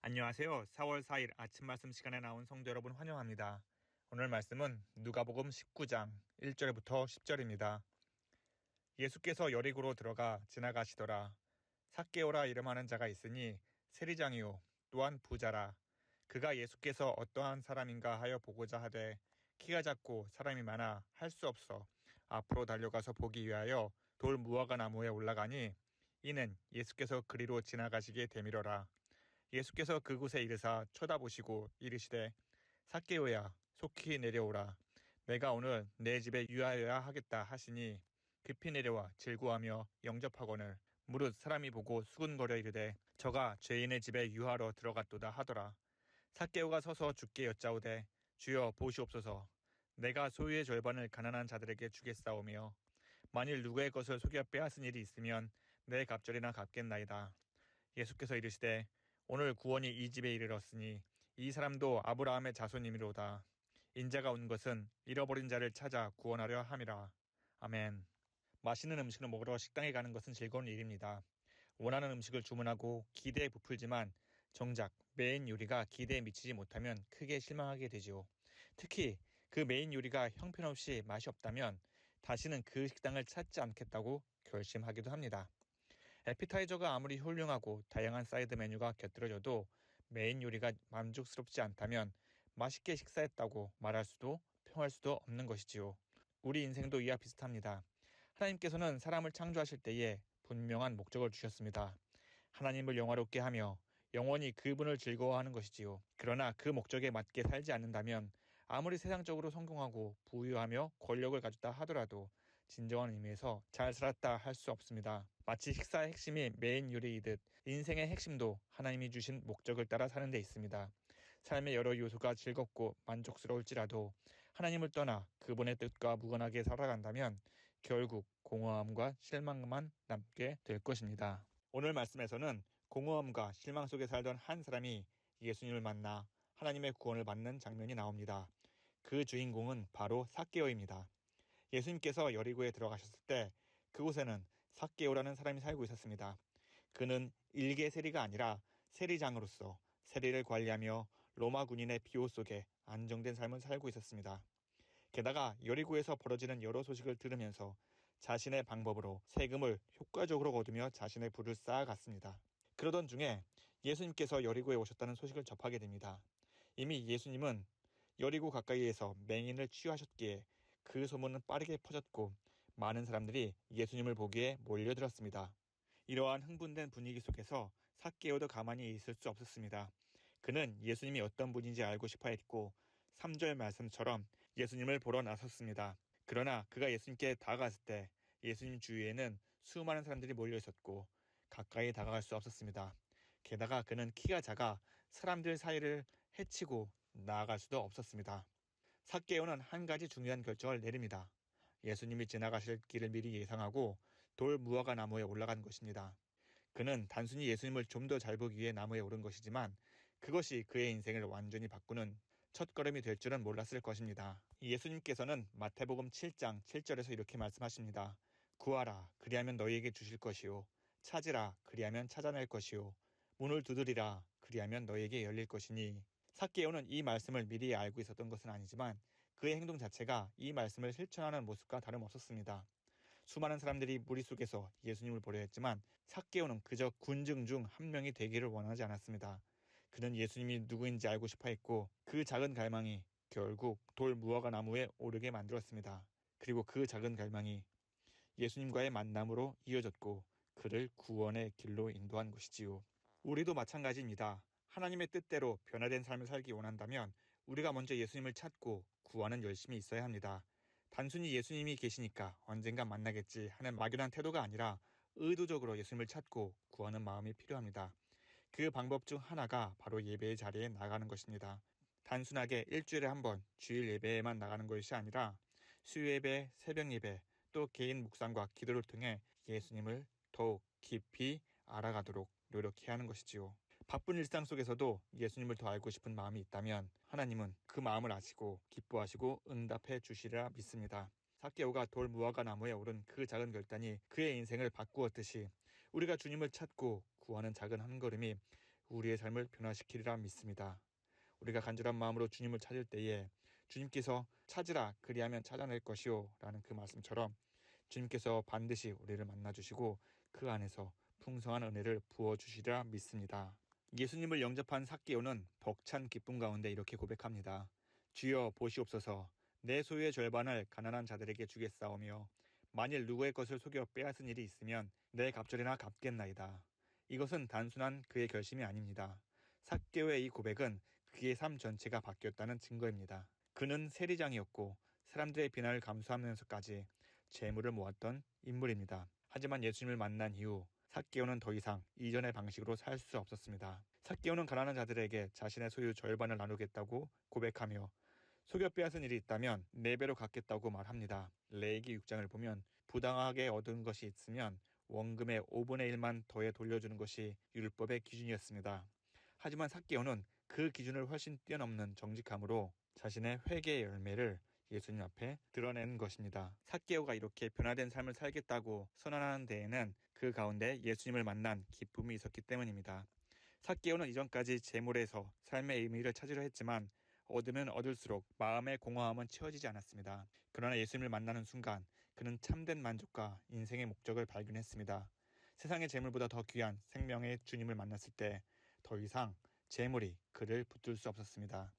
안녕하세요. 4월 4일 아침 말씀 시간에 나온 성도 여러분 환영합니다. 오늘 말씀은 누가복음 19장 1절부터 10절입니다. 예수께서 여리고로 들어가 지나가시더라. 삭개오라 이름하는 자가 있으니 세리장이요 또한 부자라. 그가 예수께서 어떠한 사람인가 하여 보고자 하되 키가 작고 사람이 많아 할 수 없어 앞으로 달려가서 보기 위하여 돌 무화과 나무에 올라가니 이는 예수께서 그리로 지나가시기에 되밀어라. 예수께서 그곳에 이르사 쳐다보시고 이르시되 삭개오야 속히 내려오라. 내가 오늘 내 집에 유하여야 하겠다 하시니 급히 내려와 질구하며 영접하거늘 무릇 사람이 보고 수군거려 이르되 저가 죄인의 집에 유하러 들어갔도다 하더라. 삭개오가 서서 주께 여짜오되 주여 보시옵소서. 내가 소유의 절반을 가난한 자들에게 주겠사오며 만일 누구의 것을 속여 빼앗은 일이 있으면 내 갑절이나 갚겠나이다. 예수께서 이르시되 오늘 구원이 이 집에 이르렀으니 이 사람도 아브라함의 자손이미로다. 인자가 온 것은 잃어버린 자를 찾아 구원하려 함이라. 아멘. 맛있는 음식을 먹으러 식당에 가는 것은 즐거운 일입니다. 원하는 음식을 주문하고 기대에 부풀지만 정작 메인 요리가 기대에 미치지 못하면 크게 실망하게 되지요. 특히 그 메인 요리가 형편없이 맛이 없다면 다시는 그 식당을 찾지 않겠다고 결심하기도 합니다. 에피타이저가 아무리 훌륭하고 다양한 사이드 메뉴가 곁들여져도 메인 요리가 만족스럽지 않다면 맛있게 식사했다고 말할 수도 평할 수도 없는 것이지요. 우리 인생도 이와 비슷합니다. 하나님께서는 사람을 창조하실 때에 분명한 목적을 주셨습니다. 하나님을 영화롭게 하며 영원히 그분을 즐거워하는 것이지요. 그러나 그 목적에 맞게 살지 않는다면 아무리 세상적으로 성공하고 부유하며 권력을 가졌다 하더라도 진정한 의미에서 잘 살았다 할 수 없습니다. 마치 식사의 핵심이 메인 요리이듯 인생의 핵심도 하나님이 주신 목적을 따라 사는 데 있습니다. 삶의 여러 요소가 즐겁고 만족스러울지라도 하나님을 떠나 그분의 뜻과 무관하게 살아간다면 결국 공허함과 실망만 남게 될 것입니다. 오늘 말씀에서는 공허함과 실망 속에 살던 한 사람이 예수님을 만나 하나님의 구원을 받는 장면이 나옵니다. 그 주인공은 바로 삭개오입니다. 예수님께서 여리고에 들어가셨을 때 그곳에는 삭개오라는 사람이 살고 있었습니다. 그는 일개 세리가 아니라 세리장으로서 세리를 관리하며 로마 군인의 비호 속에 안정된 삶을 살고 있었습니다. 게다가 여리고에서 벌어지는 여러 소식을 들으면서 자신의 방법으로 세금을 효과적으로 거두며 자신의 부를 쌓아갔습니다. 그러던 중에 예수님께서 여리고에 오셨다는 소식을 접하게 됩니다. 이미 예수님은 여리고 가까이에서 맹인을 치유하셨기에 그 소문은 빠르게 퍼졌고 많은 사람들이 예수님을 보기에 몰려들었습니다. 이러한 흥분된 분위기 속에서 삭개오도 가만히 있을 수 없었습니다. 그는 예수님이 어떤 분인지 알고 싶어 했고 3절 말씀처럼 예수님을 보러 나섰습니다. 그러나 그가 예수님께 다가갔을 때 예수님 주위에는 수많은 사람들이 몰려 있었고 가까이 다가갈 수 없었습니다. 게다가 그는 키가 작아 사람들 사이를 헤치고 나아갈 수도 없었습니다. 삭개오는 한 가지 중요한 결정을 내립니다. 예수님이 지나가실 길을 미리 예상하고 돌 무화과 나무에 올라간 것입니다. 그는 단순히 예수님을 좀 더 잘 보기 위해 나무에 오른 것이지만 그것이 그의 인생을 완전히 바꾸는 첫걸음이 될 줄은 몰랐을 것입니다. 예수님께서는 마태복음 7장 7절에서 이렇게 말씀하십니다. 구하라 그리하면 너희에게 주실 것이요 찾으라 그리하면 찾아낼 것이요 문을 두드리라 그리하면 너희에게 열릴 것이니. 삭개오는 이 말씀을 미리 알고 있었던 것은 아니지만 그의 행동 자체가 이 말씀을 실천하는 모습과 다름없었습니다. 수많은 사람들이 무리 속에서 예수님을 보려 했지만 삭개오는 그저 군중 중 한 명이 되기를 원하지 않았습니다. 그는 예수님이 누구인지 알고 싶어 했고 그 작은 갈망이 결국 돌 무화과 나무에 오르게 만들었습니다. 그리고 그 작은 갈망이 예수님과의 만남으로 이어졌고 그를 구원의 길로 인도한 것이지요. 우리도 마찬가지입니다. 하나님의 뜻대로 변화된 삶을 살기 원한다면 우리가 먼저 예수님을 찾고 구하는 열심이 있어야 합니다. 단순히 예수님이 계시니까 언젠가 만나겠지 하는 막연한 태도가 아니라 의도적으로 예수님을 찾고 구하는 마음이 필요합니다. 그 방법 중 하나가 바로 예배의 자리에 나가는 것입니다. 단순하게 일주일에 한 번 주일 예배에만 나가는 것이 아니라 수요예배, 새벽예배, 또 개인 묵상과 기도를 통해 예수님을 더욱 깊이 알아가도록 노력해야 하는 것이지요. 바쁜 일상 속에서도 예수님을 더 알고 싶은 마음이 있다면 하나님은 그 마음을 아시고 기뻐하시고 응답해 주시리라 믿습니다. 삭개오가 돌 무화과 나무에 오른 그 작은 결단이 그의 인생을 바꾸었듯이 우리가 주님을 찾고 구하는 작은 한 걸음이 우리의 삶을 변화시키리라 믿습니다. 우리가 간절한 마음으로 주님을 찾을 때에 주님께서 찾으라 그리하면 찾아낼 것이요 라는 그 말씀처럼 주님께서 반드시 우리를 만나주시고 그 안에서 풍성한 은혜를 부어주시리라 믿습니다. 예수님을 영접한 삭개오는 벅찬 기쁨 가운데 이렇게 고백합니다. 주여 보시옵소서, 내 소유의 절반을 가난한 자들에게 주겠사오며 만일 누구의 것을 속여 빼앗은 일이 있으면 내 갑절이나 갚겠나이다. 이것은 단순한 그의 결심이 아닙니다. 삭개오의 이 고백은 그의 삶 전체가 바뀌었다는 증거입니다. 그는 세리장이었고 사람들의 비난을 감수하면서까지 재물을 모았던 인물입니다. 하지만 예수님을 만난 이후 삭개오는 더 이상 이전의 방식으로 살 수 없었습니다. 삭개오는 가난한 자들에게 자신의 소유 절반을 나누겠다고 고백하며 속여 빼앗은 일이 있다면 4배로 갚겠다고 말합니다. 레위기 6장을 보면 부당하게 얻은 것이 있으면 원금의 5분의 1만 더해 돌려주는 것이 율법의 기준이었습니다. 하지만 삭개오는 그 기준을 훨씬 뛰어넘는 정직함으로 자신의 회개의 열매를 예수님 앞에 드러낸 것입니다. 삭개오가 이렇게 변화된 삶을 살겠다고 선언하는 데에는 그 가운데 예수님을 만난 기쁨이 있었기 때문입니다. 삭개오는 이전까지 재물에서 삶의 의미를 찾으려 했지만 얻으면 얻을수록 마음의 공허함은 채워지지 않았습니다. 그러나 예수님을 만나는 순간 그는 참된 만족과 인생의 목적을 발견했습니다. 세상의 재물보다 더 귀한 생명의 주님을 만났을 때 더 이상 재물이 그를 붙들 수 없었습니다.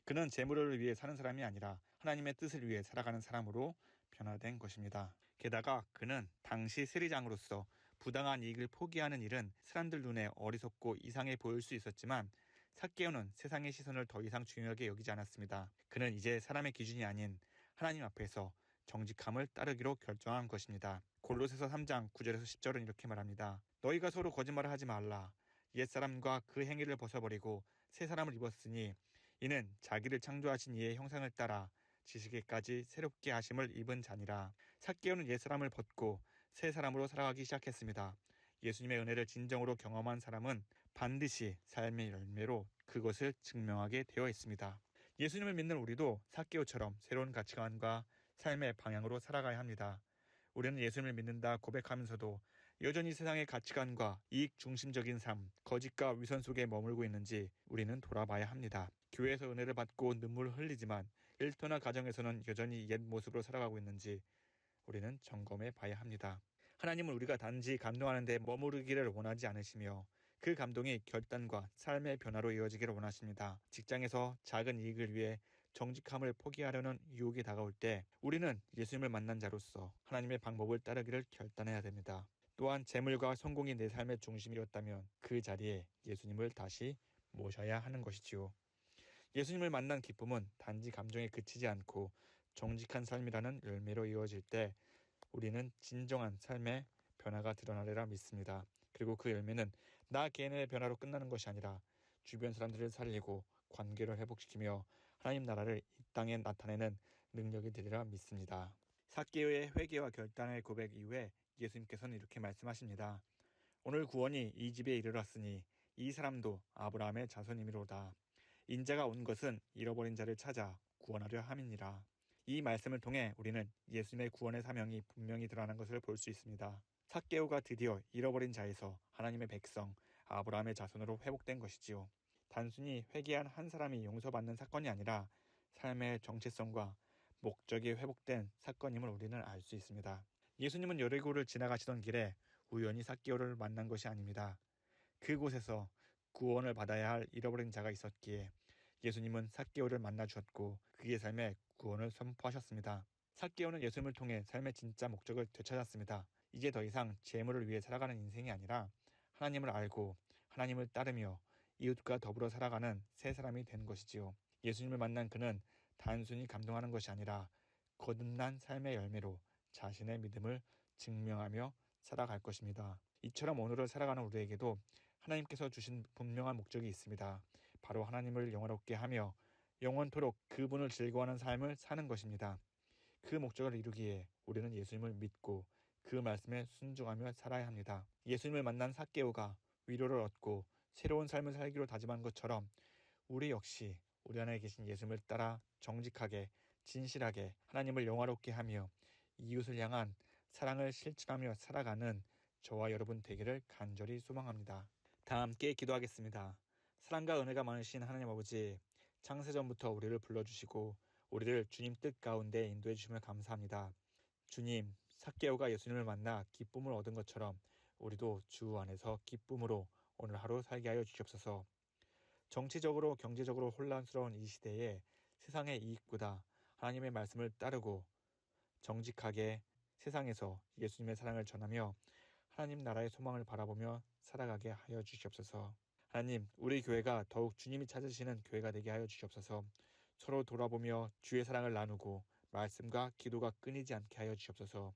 그는 재물을 위해 사는 사람이 아니라 하나님의 뜻을 위해 살아가는 사람으로 변화된 것입니다. 게다가 그는 당시 세리장으로서 부당한 이익을 포기하는 일은 사람들 눈에 어리석고 이상해 보일 수 있었지만 삭개오는 세상의 시선을 더 이상 중요하게 여기지 않았습니다. 그는 이제 사람의 기준이 아닌 하나님 앞에서 정직함을 따르기로 결정한 것입니다. 골로새서 3장 9절에서 10절은 이렇게 말합니다. 너희가 서로 거짓말을 하지 말라. 옛사람과 그 행위를 벗어버리고 새 사람을 입었으니 이는 자기를 창조하신 이의 형상을 따라 지식에까지 새롭게 하심을 입은 자니라. 삭개오는 옛사람을 벗고 새 사람으로 살아가기 시작했습니다. 예수님의 은혜를 진정으로 경험한 사람은 반드시 삶의 열매로 그것을 증명하게 되어 있습니다. 예수님을 믿는 우리도 삭개오처럼 새로운 가치관과 삶의 방향으로 살아가야 합니다. 우리는 예수님을 믿는다 고백하면서도 여전히 세상의 가치관과 이익 중심적인 삶, 거짓과 위선 속에 머물고 있는지 우리는 돌아봐야 합니다. 교회에서 은혜를 받고 눈물을 흘리지만 일터나 가정에서는 여전히 옛 모습으로 살아가고 있는지 우리는 점검해 봐야 합니다. 하나님은 우리가 단지 감동하는 데 머무르기를 원하지 않으시며 그 감동이 결단과 삶의 변화로 이어지기를 원하십니다. 직장에서 작은 이익을 위해 정직함을 포기하려는 유혹이 다가올 때 우리는 예수님을 만난 자로서 하나님의 방법을 따르기를 결단해야 됩니다. 또한 재물과 성공이 내 삶의 중심이었다면 그 자리에 예수님을 다시 모셔야 하는 것이지요. 예수님을 만난 기쁨은 단지 감정에 그치지 않고 정직한 삶이라는 열매로 이어질 때 우리는 진정한 삶의 변화가 드러나리라 믿습니다. 그리고 그 열매는 나 개인의 변화로 끝나는 것이 아니라 주변 사람들을 살리고 관계를 회복시키며 하나님 나라를 이 땅에 나타내는 능력이 되리라 믿습니다. 삭개오의 회개와 결단의 고백 이후에 예수님께서는 이렇게 말씀하십니다. 오늘 구원이 이 집에 이르렀으니 이 사람도 아브라함의 자손이미로다. 인자가 온 것은 잃어버린 자를 찾아 구원하려 함이니라. 이 말씀을 통해 우리는 예수님의 구원의 사명이 분명히 드러나는 것을 볼 수 있습니다. 삭개오가 드디어 잃어버린 자에서 하나님의 백성 아브라함의 자손으로 회복된 것이지요. 단순히 회개한 한 사람이 용서받는 사건이 아니라 삶의 정체성과 목적이 회복된 사건임을 우리는 알 수 있습니다. 예수님은 여리고를 지나가시던 길에 우연히 삭개오를 만난 것이 아닙니다. 그곳에서 구원을 받아야 할 잃어버린 자가 있었기에 예수님은 삭개오를 만나 주셨고 그의 삶에 구원을 선포하셨습니다. 삭개오는 예수님을 통해 삶의 진짜 목적을 되찾았습니다. 이제 더 이상 재물을 위해 살아가는 인생이 아니라 하나님을 알고 하나님을 따르며 이웃과 더불어 살아가는 새 사람이 된 것이지요. 예수님을 만난 그는 단순히 감동하는 것이 아니라 거듭난 삶의 열매로 자신의 믿음을 증명하며 살아갈 것입니다. 이처럼 오늘을 살아가는 우리에게도 하나님께서 주신 분명한 목적이 있습니다. 바로 하나님을 영화롭게 하며 영원토록 그분을 즐거워하는 삶을 사는 것입니다. 그 목적을 이루기에 우리는 예수님을 믿고 그 말씀에 순종하며 살아야 합니다. 예수님을 만난 삭개오가 위로를 얻고 새로운 삶을 살기로 다짐한 것처럼 우리 역시 우리 안에 계신 예수님을 따라 정직하게 진실하게 하나님을 영화롭게 하며 이웃을 향한 사랑을 실천하며 살아가는 저와 여러분 되기를 간절히 소망합니다. 다 함께 기도하겠습니다. 사랑과 은혜가 많으신 하나님 아버지, 창세전부터 우리를 불러주시고 우리를 주님 뜻 가운데 인도해 주심을 감사합니다. 주님, 삭개오가 예수님을 만나 기쁨을 얻은 것처럼 우리도 주 안에서 기쁨으로 오늘 하루 살게 하여 주시옵소서. 정치적으로 경제적으로 혼란스러운 이 시대에 세상의 이익보다 하나님의 말씀을 따르고 정직하게 세상에서 예수님의 사랑을 전하며 하나님 나라의 소망을 바라보며 살아가게 하여 주시옵소서. 하나님, 우리 교회가 더욱 주님이 찾으시는 교회가 되게 하여 주시옵소서. 서로 돌아보며 주의 사랑을 나누고 말씀과 기도가 끊이지 않게 하여 주시옵소서.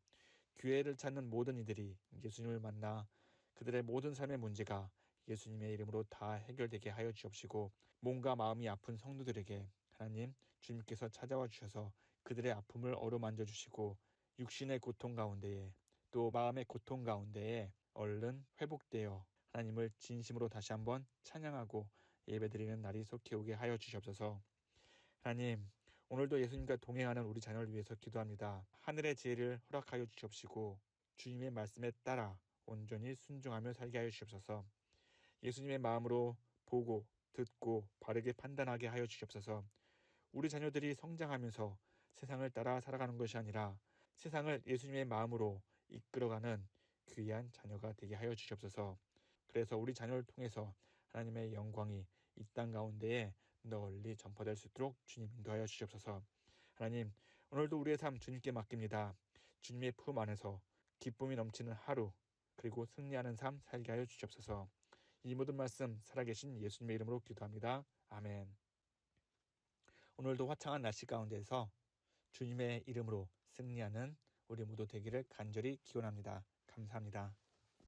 교회를 찾는 모든 이들이 예수님을 만나 그들의 모든 삶의 문제가 예수님의 이름으로 다 해결되게 하여 주옵시고, 몸과 마음이 아픈 성도들에게 하나님 주님께서 찾아와 주셔서 그들의 아픔을 어루만져 주시고 육신의 고통 가운데에 또 마음의 고통 가운데에 얼른 회복되어 하나님을 진심으로 다시 한번 찬양하고 예배드리는 날이 속히 오게 하여 주시옵소서. 하나님, 오늘도 예수님과 동행하는 우리 자녀를 위해서 기도합니다. 하늘의 지혜를 허락하여 주시옵시고 주님의 말씀에 따라 온전히 순종하며 살게 하여 주시옵소서. 예수님의 마음으로 보고 듣고 바르게 판단하게 하여 주시옵소서. 우리 자녀들이 성장하면서 세상을 따라 살아가는 것이 아니라 세상을 예수님의 마음으로 이끌어가는 귀한 자녀가 되게 하여 주시옵소서. 그래서 우리 자녀를 통해서 하나님의 영광이 이 땅 가운데에 널리 전파될 수 있도록 주님 인도하여 주시옵소서. 하나님, 오늘도 우리의 삶 주님께 맡깁니다. 주님의 품 안에서 기쁨이 넘치는 하루, 그리고 승리하는 삶 살게 하여 주시옵소서. 이 모든 말씀 살아계신 예수님의 이름으로 기도합니다. 아멘. 오늘도 화창한 날씨 가운데서 주님의 이름으로 승리하는 우리 모두 되기를 간절히 기원합니다. 감사합니다.